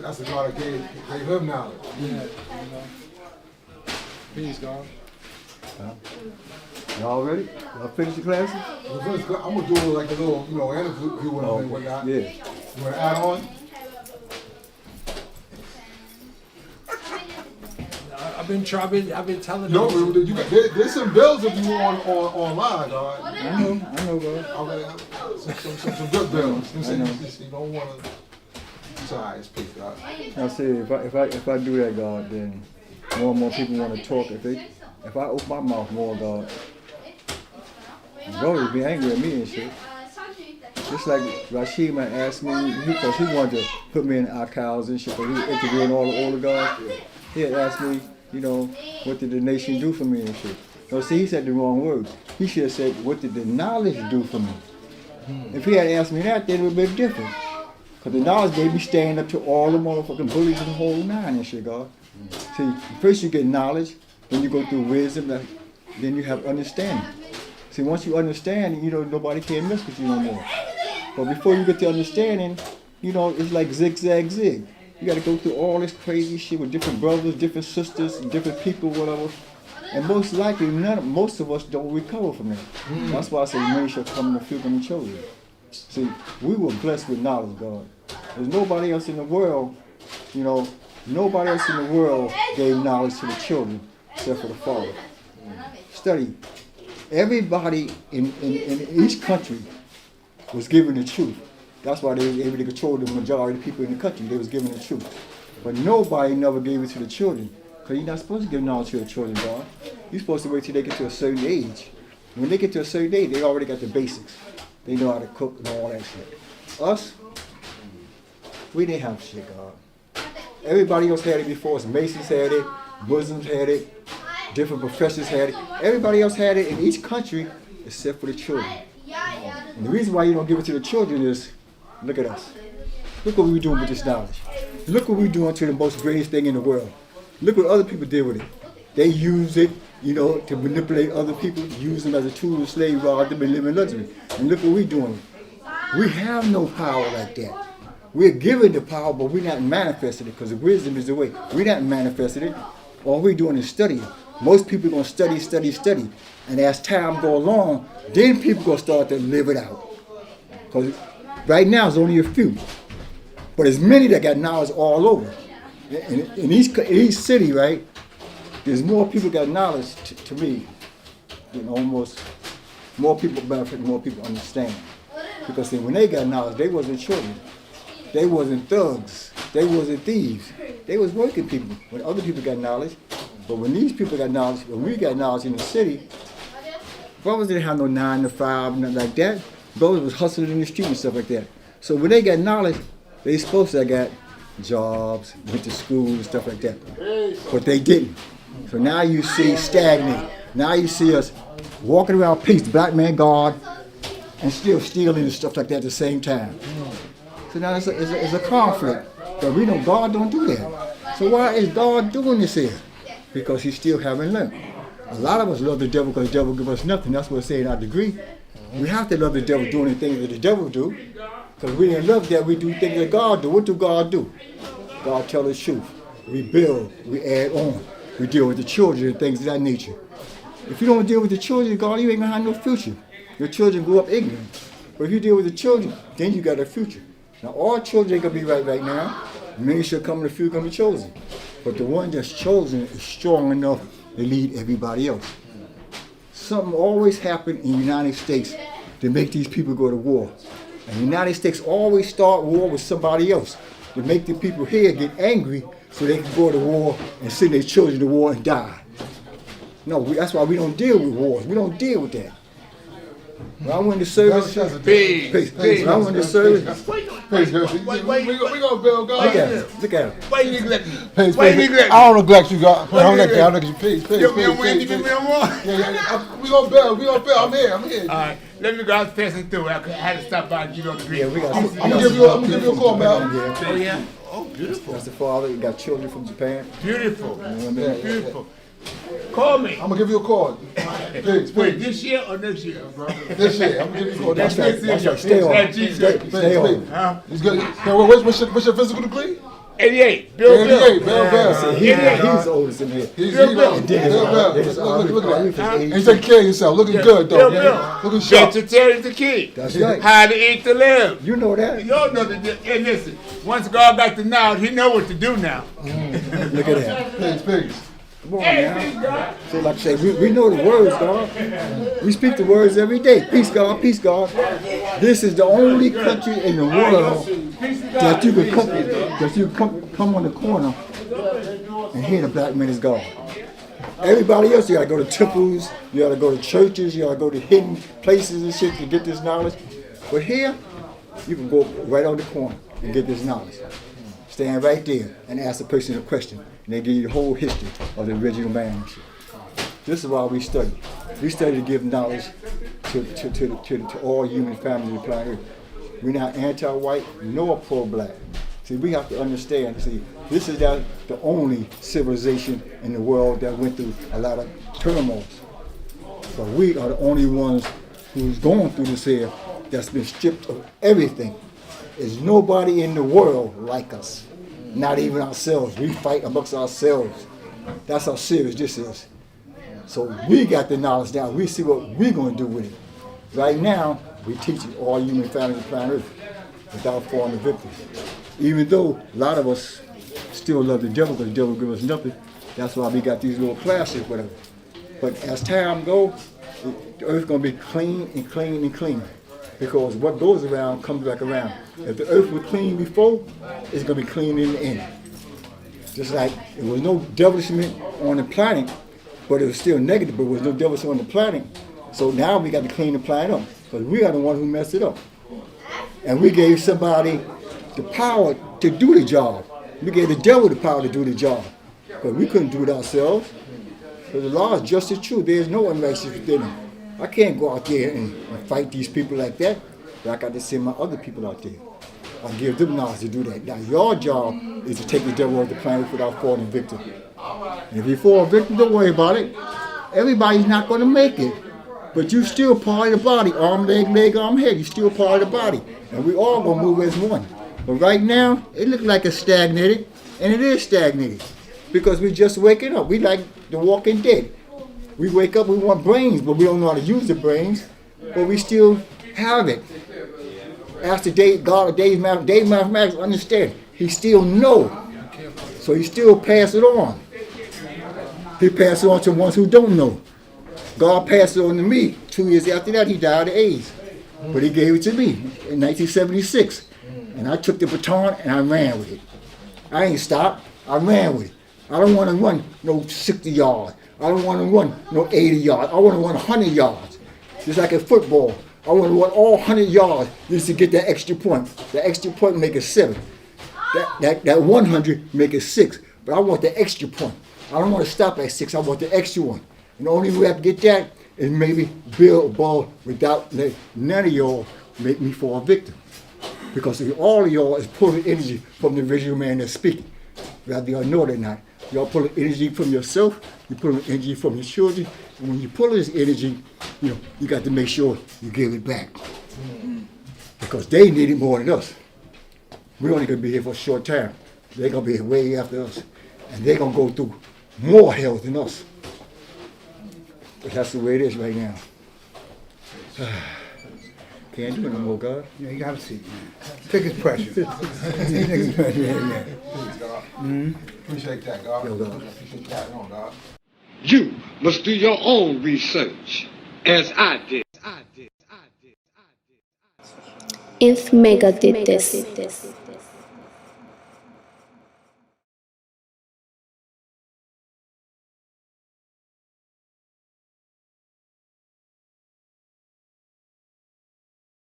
That's the God that gave him knowledge. Yeah, you know. Peace, God. Y'all ready? Y'all finish the classes? Well, first, I'm gonna do like a little, interview and whatnot. Yeah. You wanna add on? I've been telling them. No, there's some bills if you online, dog. I know, God. Some good bills. You don't wanna. Sorry, speak, God. I said, if I do that, God, then more and more people want to talk. If I open my mouth more, God would be angry at me and shit. Just like Rashima asked me, because he wanted to put me in archives and shit, because he was interviewing all the older guys. He had asked me, what did the nation do for me and shit. No, see, he said the wrong words. He should have said, what did the knowledge do for me? If he had asked me that, then it would have been different. Because the knowledge gave me stand up to all the motherfucking bullies in the whole nine and shit, God. See, first you get knowledge, then you go through wisdom, then you have understanding. See, once you understand, nobody can mess with you no more. But before you get to understanding, it's like zigzag zig. You got to go through all this crazy shit with different brothers, different sisters, different people, whatever. And most likely, most of us don't recover from that. That's why I say many shall come in the field and children. See, we were blessed with knowledge, God. There's nobody else in the world, nobody else in the world gave knowledge to the children except for the Father. Study. Everybody in each country was given the truth. That's why they were able to control the majority of the people in the country. They was given the truth. But nobody never gave it to the children. Because you're not supposed to give knowledge to the children, God. You're supposed to wait till they get to a certain age. When they get to a certain age, they already got the basics. They know how to cook and all that shit. Us, we didn't have shit, God. Everybody else had it before us. Masons had it, Muslims had it, different professors had it. Everybody else had it in each country except for the children. And the reason why you don't give it to the children is, look at us. Look what we're doing with this knowledge. Look what we're doing to the most greatest thing in the world. Look what other people did with it. They use it, to manipulate other people, use them as a tool of slave rather than live in luxury. And look what we're doing. We have no power like that. We're given the power, but we're not manifesting it because the wisdom is the way. We're not manifesting it. All we're doing is studying. Most people are going to study. And as time goes along, then people are going to start to live it out. Because right now it's only a few. But there's many that got knowledge all over. In each city, right, there's more people got knowledge to me than almost more people benefit, more people understand. Because see, when they got knowledge, they wasn't children. They wasn't thugs. They wasn't thieves. They was working people. When other people got knowledge, but when these people got knowledge, when we got knowledge in the city, brothers didn't have no 9 to 5, nothing like that. Brothers was hustling in the street and stuff like that. So when they got knowledge, they supposed to have got jobs, went to school and stuff like that. But they didn't. So now you see stagnate. Now you see us walking around peace, the black man guard, and still stealing and stuff like that at the same time. So now it's a conflict. But we know God don't do that. So why is God doing this here? Because he still haven't learned. A lot of us love the devil because the devil give us nothing. That's what it's saying in our degree. We have to love the devil doing the things that the devil do. Because we didn't love that, we do things that God do. What do God do? God tell the truth. We build, we add on. We deal with the children and things of that nature. If you don't deal with the children, God, you ain't gonna have no future. Your children grow up ignorant. But if you deal with the children, then you got a future. Now all children ain't gonna be right now. Many shall come in the few gonna be chosen. But the one that's chosen is strong enough to lead everybody else. Something always happened in the United States to make these people go to war. And the United States always start war with somebody else to make the people here get angry so they can go to war and send their children to war and die. No, that's why we don't deal with wars. We don't deal with that. When I went to service, when I went to service, we gonna build God. Look at him. Why you neglect me? Why you neglect me? I don't neglect you, God. I don't neglect you. Peace. We gonna build. I'm here. All right, let me go. I was passing through. I had to stop by and give you the greeting. Yeah, I'm gonna give you a call, man. Oh yeah. Oh, beautiful. That's the father. You got children from Japan. Beautiful. Yeah. Beautiful. Call me. I'm gonna give you a call. Peace. Wait, this year or next year? This year. I'm gonna give you a call. That's right. Stay on. Stay on. Huh? It's good. Now, what's your physical degree? 88. Bill 88, Bill I Bell. said, he's the oldest in here. He's Bill Bill Bell. And then Bill Bell. there's Look at that. He's And you take care of yourself. Looking good, though. Bill Bell. Looking sharp. Vegetarian the key. That's right. How to eat to live. You know that. You all know that. Hey, listen. Once God got the knowledge, He know what to do now. Look at that. Pigs. Come on now. So like I say, we know the words, God. We speak the words every day. Peace, God. Peace, God. This is the only country in the world that you can come on the corner and hear the black man is God. Everybody else, you gotta go to temples, you gotta go to churches, you gotta go to hidden places and shit to get this knowledge. But here, you can go right on the corner and get this knowledge. Stand right there and ask the person a question, and they give you the whole history of the original man and shit. This is why we study. We study to give knowledge to all human families on the planet Earth. We're not anti-white nor pro-black. See, we have to understand, see, this is the only civilization in the world that went through a lot of turmoil. But we are the only ones who's going through this here that's been stripped of everything. There's nobody in the world like us. Not even ourselves. We fight amongst ourselves. That's how serious this is. So we got the knowledge now. We see what we're going to do with it. Right now, we teach it all human families on the planet Earth without falling the victim. Even though a lot of us still love the devil because the devil gives us nothing. That's why we got these little classes, whatever. But as time goes, the earth's going to be clean and clean and clean. Because what goes around comes back around. If the earth was clean before, it's going to be clean in the end. Just like there was no devilishment on the planet, but it was still negative, but there was no devilishment on the planet. So now we got to clean the planet up, because we are the one who messed it up. And we gave somebody the power to do the job. We gave the devil the power to do the job, because we couldn't do it ourselves. Because the law is just as true. There is no unrighteousness within them. I can't go out there and fight these people like that, but I got to send my other people out there. I give them knowledge to do that. Now your job is to take the devil off the planet without falling victim. And if you fall victim, don't worry about it. Everybody's not going to make it. But you still part of the body. Arm, leg, arm, head. You're still part of the body. And we all going to move as one. But right now, it looks like it's stagnated. And it is stagnated. Because we're just waking up. We like the walking dead. We wake up, we want brains, but we don't know how to use the brains. But we still have it. Ask the day, God, Dave Mathematics, understand. He still knows. So he still pass it on. He passed it on to the ones who don't know. God passed it on to me. 2 years after that, he died of AIDS. But he gave it to me in 1976. And I took the baton and I ran with it. I ain't stopped. I ran with it. I don't want to run no 60 yards. I don't want to run no 80 yards. I want to run 100 yards. Just like in football. I want to run all 100 yards just to get that extra point. The extra point make it 7. That 100 make it 6. But I want the extra point. I don't want to stop at 6. I want the extra one. And the only way I can get that is maybe build a ball without letting none of y'all make me fall victim. Because all of y'all is pulling energy from the original man that's speaking. Whether y'all know it or not. Y'all pulling energy from yourself, you're pulling energy from your children, and when you pull this energy, you got to make sure you give it back. Because they need it more than us. We're only going to be here for a short time. They're going to be here way after us. And they're going to go through more hell than us. But that's the way it is right now. Can't do it no more, God. Yeah, you got a seat, man. Take his pressure. Take his pressure, yeah. Please, God. Appreciate that, God. Yo, God. Appreciate that, no, God. You must do your own research, as I did. If Mecca did this.